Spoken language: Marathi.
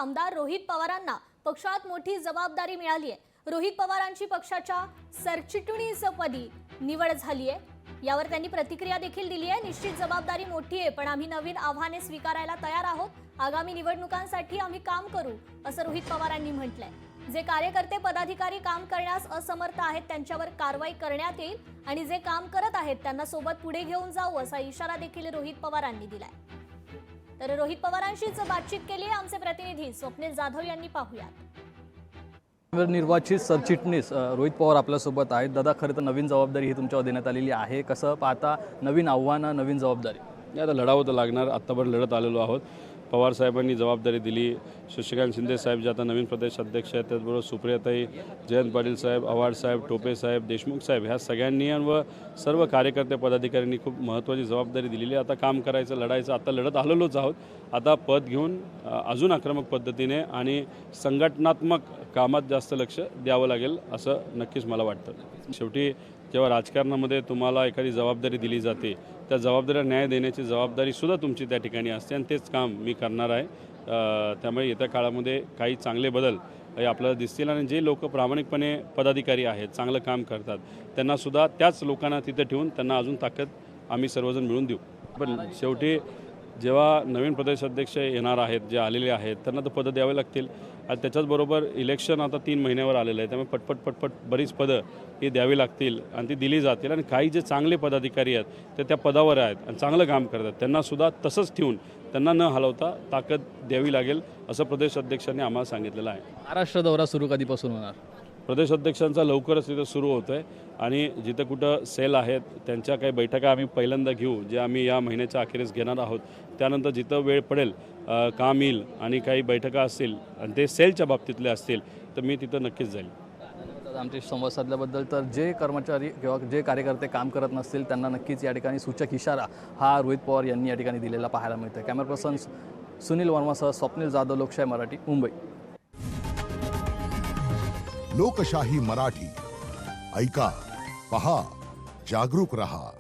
आमदार रोहित पवारांना पक्षात मोठी जबाबदारी मिळाली आहे। रोहित पवारांची पक्षाच्या सरचिटणीसपदी निवड झाली आहे। यावर त्यांनी प्रतिक्रिया देखील दिली आहे। निश्चित जबाबदारी मोठी आहे, पण आम्ही नवीन आव्हाने स्वीकारायला तयार आहोत। आगामी निवडणुकांसाठी आम्ही काम करू, असं रोहित पवारांनी म्हटलंय। जे कार्यकर्ते पदाधिकारी काम करण्यास असमर्थ आहेत त्यांच्यावर कारवाई करण्यात येईल आणि जे काम करत आहेत त्यांना सोबत पुढे घेऊन जाऊ, असा इशारा देखील रोहित पवारांनी दिलाय। तर रोहित पवारांशीच बातचीत केली आहे आमचे प्रतिनिधी स्वप्नील जाधव यांनी। पाहूयात। निर्वाचित सरचिटणीस रोहित पवार आपल्यासोबत आहेत। दादा, खरं तर नवीन जबाबदारी ही तुमच्यावर देण्यात आलेली आहे, कसं पाहता नवीन आव्हानं नवीन जबाबदारी? आता लढावं तर लागणार। आत्तापर्यंत लढत आलेलो आहोत। पवार साहेबांनी जबाबदारी दिली, शशिकांत शिंदे साहेब जे आता नवीन प्रदेश अध्यक्ष आहेत, त्याचबरोबर सुप्रियाताई, जयंत पाटील साहेब, आव्हाड साहेब, टोपे साहेब, देशमुख साहेब ह्या सगळ्यांनी व सर्व कार्यकर्ते पदाधिकाऱ्यांनी खूप महत्त्वाची जबाबदारी दिलेली आहे। आता काम करायचं, लढायचं। आता लढत आलेलोच आहोत। आता पद घेऊन अजून आक्रमक पद्धतीने आणि संघटनात्मक कामात जास्त लक्ष द्यावं लागेल असं नक्कीच मला वाटतं। शेवटी जेव्हा राजकारणामध्ये तुम्हाला एखादी जबाबदारी दिली जाते, त्या जबाबदारीला न्याय देण्याची जबाबदारीसुद्धा तुमची त्या ठिकाणी असते आणि तेच काम मी करणार आहे। त्यामुळे येत्या काळामध्ये काही चांगले बदल हे आपल्याला दिसतील आणि जे लोक प्रामाणिकपणे पदाधिकारी आहेत, चांगलं काम करतात, त्यांनासुद्धा त्याच लोकांना तिथे ठेवून त्यांना अजून ताकद आम्ही सर्वजण मिळून देऊ। पण शेवटी जेव्हा नवीन प्रदेश अध्यक्ष येणार आहेत, जे आलेले आहेत, त्यांना तर पदं द्यावे लागतील आणि त्याच्याचबरोबर इलेक्शन आता 3 महिन्यावर आलेलं आहे। त्यामुळे पटपट बरीच पदं ही द्यावी लागतील आणि ती दिली जातील आणि काही जे चांगले पदाधिकारी आहेत ते त्या पदावर आहेत आणि चांगलं काम करतात, त्यांनासुद्धा तसंच ठेवून त्यांना न हलवता ताकद द्यावी लागेल असं प्रदेश अध्यक्षांनी आम्हाला सांगितलेलं आहे। महाराष्ट्र दौरा सुरू कधीपासून होणार? प्रदेश अध्यक्षांचा लवकरच तिथं सुरू होतो आहे आणि जिथं कुठं सेल आहेत त्यांच्या काही बैठका आम्ही पहिल्यांदा घेऊ, जे आम्ही या महिन्याच्या अखेरीस घेणार आहोत। त्यानंतर जिथं वेळ पडेल, काम येईल आणि काही बैठका असतील आणि ते सेलच्या बाबतीतले असतील तर मी तिथं नक्कीच जाईल। आमचे संवाद साधल्याबद्दल। तर जे कर्मचारी किंवा जे कार्यकर्ते काम करत नसतील त्यांना नक्कीच या ठिकाणी सूचक इशारा हा रोहित पवार यांनी या ठिकाणी दिलेला पाहायला मिळतोय। कॅमेरा पर्सन सुनील वर्मासह स्वप्नील जाधव, लोकशाही मराठी, मुंबई। लोकशाही मराठी, ऐका, पहा, जागरूक रहा।